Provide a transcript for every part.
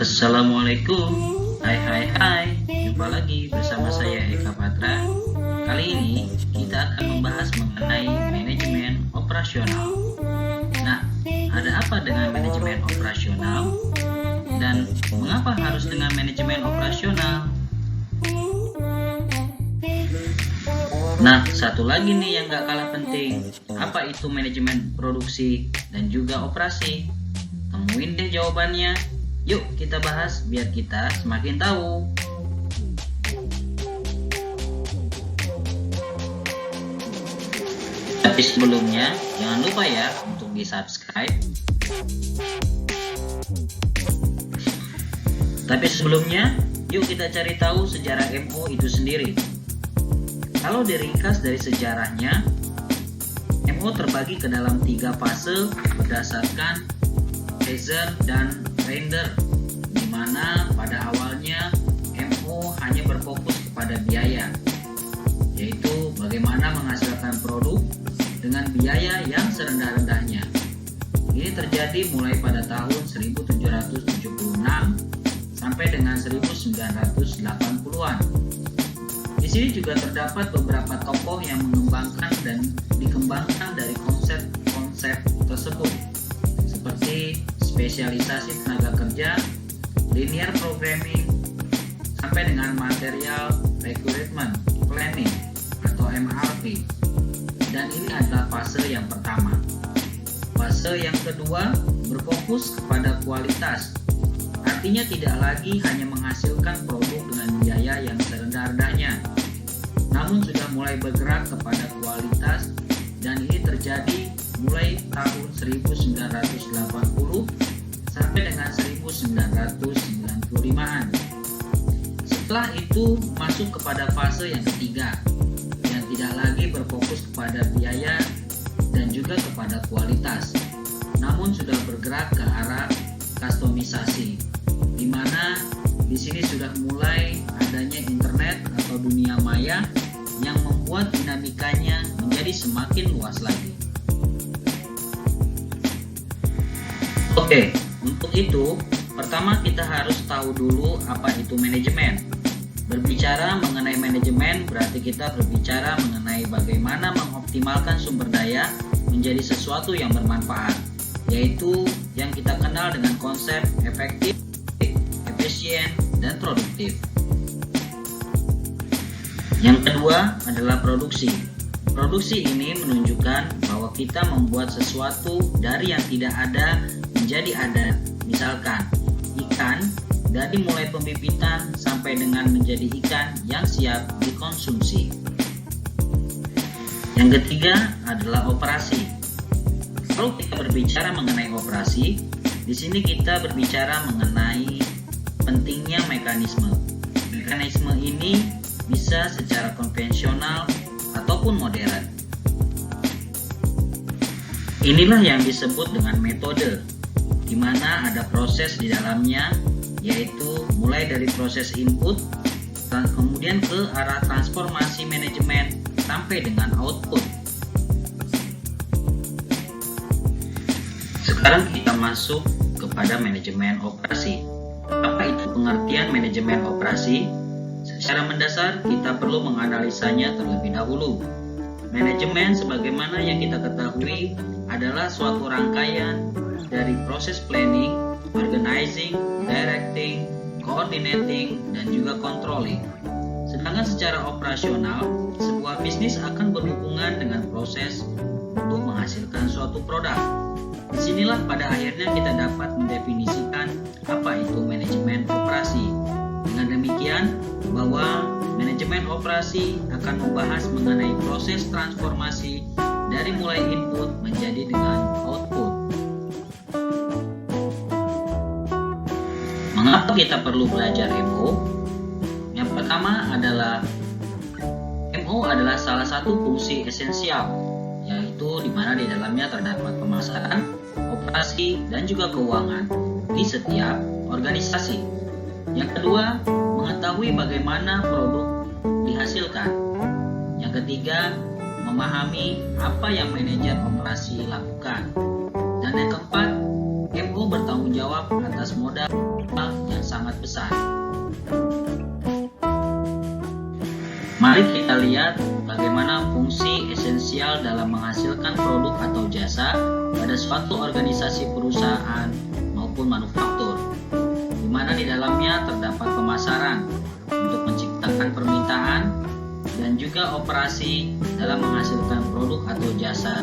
Assalamualaikum. Hai, jumpa lagi bersama saya Eka Patra. Kali ini kita akan membahas mengenai manajemen operasional. Nah, ada apa dengan manajemen operasional? Dan mengapa harus dengan manajemen operasional? Nah, satu lagi nih yang gak kalah penting. Apa itu manajemen produksi dan juga operasi? Temuin deh jawabannya. Yuk kita bahas biar kita semakin tahu. Tapi sebelumnya jangan lupa ya untuk di-subscribe. Tapi sebelumnya yuk kita cari tahu sejarah MO itu sendiri. Kalau diringkas dari sejarahnya, MO terbagi ke dalam 3 fase berdasarkan Kaiser dan Render, di mana pada awalnya MO hanya berfokus kepada biaya, yaitu bagaimana menghasilkan produk dengan biaya yang serendah-rendahnya. Ini terjadi mulai pada tahun 1776 sampai dengan 1980-an. Di sini juga terdapat beberapa tokoh yang mengembangkan dan dikembangkan dari konsep-konsep tersebut, seperti spesialisasi tenaga kerja, linear programming, sampai dengan material recruitment planning atau MRP. Dan ini adalah fase yang pertama. Fase yang kedua berfokus kepada kualitas. Artinya tidak lagi hanya menghasilkan produk dengan biaya yang serendah-rendahnya, namun sudah mulai bergerak kepada kualitas, dan ini terjadi mulai tahun 1980 sampai dengan 1995-an. Setelah itu masuk kepada fase yang ketiga, yang tidak lagi berfokus kepada biaya dan juga kepada kualitas, namun sudah bergerak ke arah customisasi, di mana di sini sudah mulai adanya internet atau dunia maya yang membuat dinamikanya menjadi semakin luas lagi. Oke, untuk itu pertama kita harus tahu dulu apa itu manajemen. Berbicara mengenai manajemen berarti kita berbicara mengenai bagaimana mengoptimalkan sumber daya menjadi sesuatu yang bermanfaat, yaitu yang kita kenal dengan konsep efektif, efisien, dan produktif. Yang kedua adalah produksi. Produksi ini menunjukkan bahwa kita membuat sesuatu dari yang tidak ada menjadi ada. Misalkan ikan dari mulai pembibitan sampai dengan menjadi ikan yang siap dikonsumsi. Yang ketiga adalah operasi. Kalau kita berbicara mengenai operasi, di sini kita berbicara mengenai pentingnya mekanisme. Mekanisme ini bisa secara konvensional ataupun modern. Inilah yang disebut dengan metode, di mana ada proses di dalamnya, yaitu mulai dari proses input dan kemudian ke arah transformasi manajemen sampai dengan output. Sekarang kita masuk kepada manajemen operasi. Apa itu pengertian manajemen operasi? Secara mendasar kita perlu menganalisanya terlebih dahulu. Manajemen sebagaimana yang kita ketahui adalah suatu rangkaian dari proses planning, organizing, directing, coordinating, dan juga controlling. Sedangkan secara operasional, sebuah bisnis akan berhubungan dengan proses untuk menghasilkan suatu produk. Disinilah pada akhirnya kita dapat mendefinisikan apa itu manajemen operasi. Dengan demikian, bahwa manajemen operasi akan membahas mengenai proses transformasi dari mulai input menjadi dengan output. Mengapa kita perlu belajar MO? Yang pertama adalah MO adalah salah satu fungsi esensial, yaitu di mana di dalamnya terdapat pemasaran, operasi, dan juga keuangan di setiap organisasi. Yang kedua, mengetahui bagaimana produk dihasilkan. Yang ketiga, memahami apa yang manajer operasi lakukan. Dan yang keempat, MO bertanggung jawab atas modal yang sangat besar. Mari kita lihat bagaimana fungsi esensial dalam menghasilkan produk atau jasa pada suatu organisasi perusahaan maupun manufaktur, di mana di dalamnya terdapat pemasaran untuk menciptakan permintaan dan juga operasi dalam menghasilkan produk atau jasa,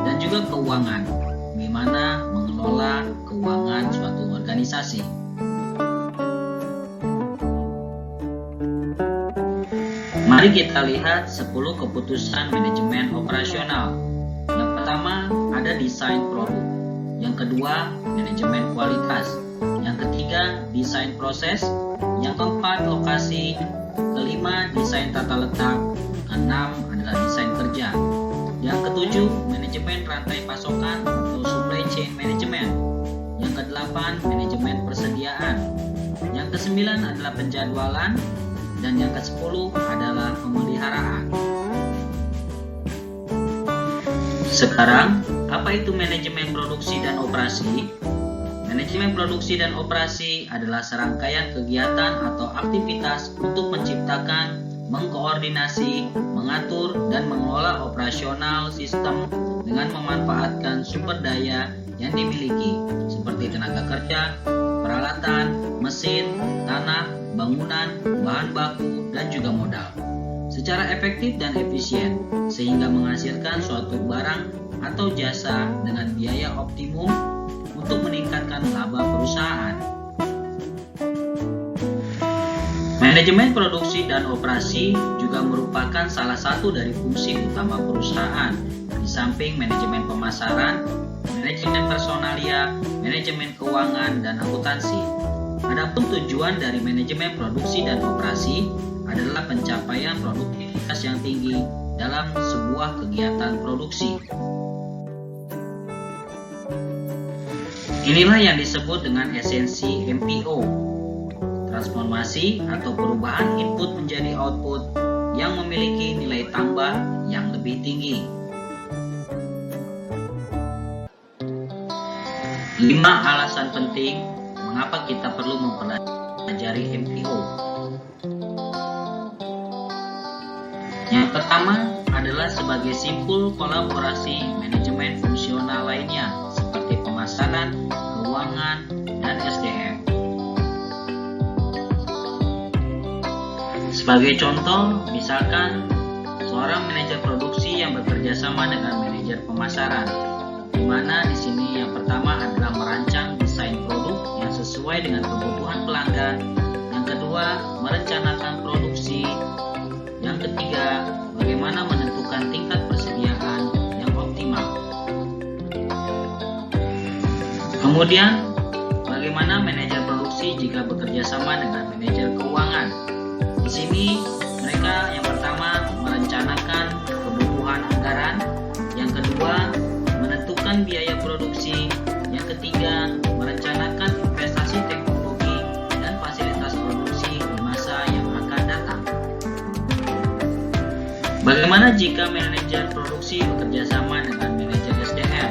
dan juga keuangan, di mana mengelola keuangan suatu organisasi. Mari kita lihat 10 keputusan manajemen operasional. Yang pertama ada desain produk, yang kedua manajemen kualitas, yang ketiga desain proses, yang keempat lokasi, kelima desain tata letak, keenam adalah desain kerja, yang ketujuh manajemen rantai pasokan atau supply chain management, yang kedelapan manajemen persediaan, yang kesembilan adalah penjadwalan, dan yang ke-10 adalah pemeliharaan. Sekarang, apa itu manajemen produksi dan operasi? Manajemen produksi dan operasi adalah serangkaian kegiatan atau aktivitas untuk menciptakan, mengkoordinasi, mengatur, dan mengelola operasional sistem dengan memanfaatkan sumber daya yang dimiliki, seperti tenaga kerja, peralatan, mesin, tanah, bangunan, bahan baku, dan juga modal, secara efektif dan efisien, sehingga menghasilkan suatu barang atau jasa dengan biaya optimum untuk meningkatkan laba perusahaan. Manajemen produksi dan operasi juga merupakan salah satu dari fungsi utama perusahaan, di samping manajemen pemasaran, manajemen personalia, manajemen keuangan, dan akuntansi. Adapun tujuan dari manajemen produksi dan operasi adalah pencapaian produktivitas yang tinggi dalam sebuah kegiatan produksi. Inilah yang disebut dengan esensi MPO, transformasi atau perubahan input menjadi output yang memiliki nilai tambah yang lebih tinggi. 5 alasan penting mengapa kita perlu mempelajari MPO. Yang pertama adalah sebagai simpul kolaborasi manajemen fungsional lainnya seperti pemasaran, keuangan, dan SDM. Sebagai contoh, misalkan seorang manajer produksi yang bekerja sama dengan manajer pemasaran, di mana di sini yang pertama adalah merancang desain produk yang sesuai dengan kebutuhan pelanggan, yang kedua merencanakan produksi, yang ketiga bagaimana menentukan tingkat persediaan yang optimal. Kemudian bagaimana manajer produksi jika bekerja sama dengan manajer keuangan. Di sini mereka yang pertama merencanakan kebutuhan anggaran, yang kedua menentukan biaya produksi, yang ketiga merencanakan investasi teknologi dan fasilitas produksi di masa yang akan datang. Bagaimana jika manajer produksi bekerja sama dengan manajer SDM?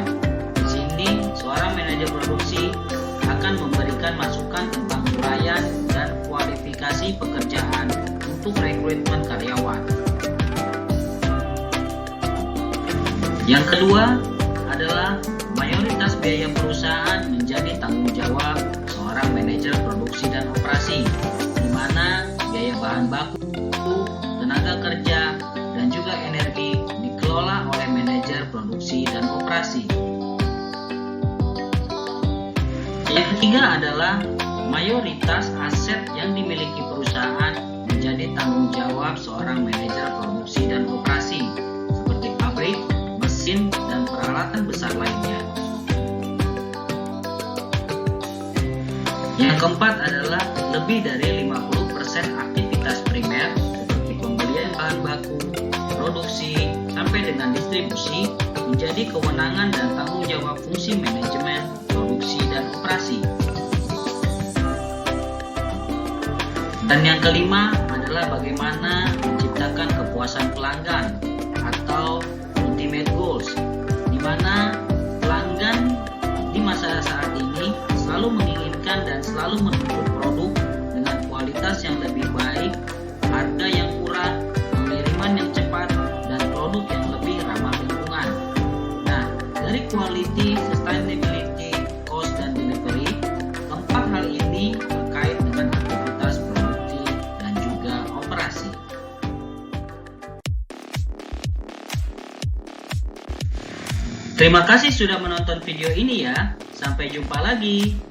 Di sini seorang manajer produksi akan memberikan masukan tentang uraian dan kualifikasi pekerjaan untuk rekrutmen karyawan. Yang kedua adalah mayoritas biaya perusahaan menjadi tanggung jawab seorang manajer produksi dan operasi, di mana biaya bahan baku, tenaga kerja, dan juga energi dikelola oleh manajer produksi dan operasi. Yang ketiga adalah mayoritas aset yang dimiliki perusahaan menjadi tanggung jawab seorang manajer produksi dan operasi, seperti pabrik, mesin, dan peralatan besar lainnya. Yang keempat adalah lebih dari 50% aktivitas primer seperti pembelian bahan baku, produksi, sampai dengan distribusi menjadi kewenangan dan tanggung jawab fungsi manajemen produksi dan operasi. Dan yang kelima adalah bagaimana menciptakan kepuasan pelanggan atau ultimate goals, di mana pelanggan di masa saat ini selalu menginginkan dan selalu menuntut produk dengan kualitas yang lebih baik, harga yang murah, pengiriman yang cepat, dan produk yang lebih ramah lingkungan. Nah, dari quality, sustainability, cost, dan delivery, keempat hal ini terkait dengan aktivitas produksi dan juga operasi. Terima kasih sudah menonton video ini ya. Sampai jumpa lagi.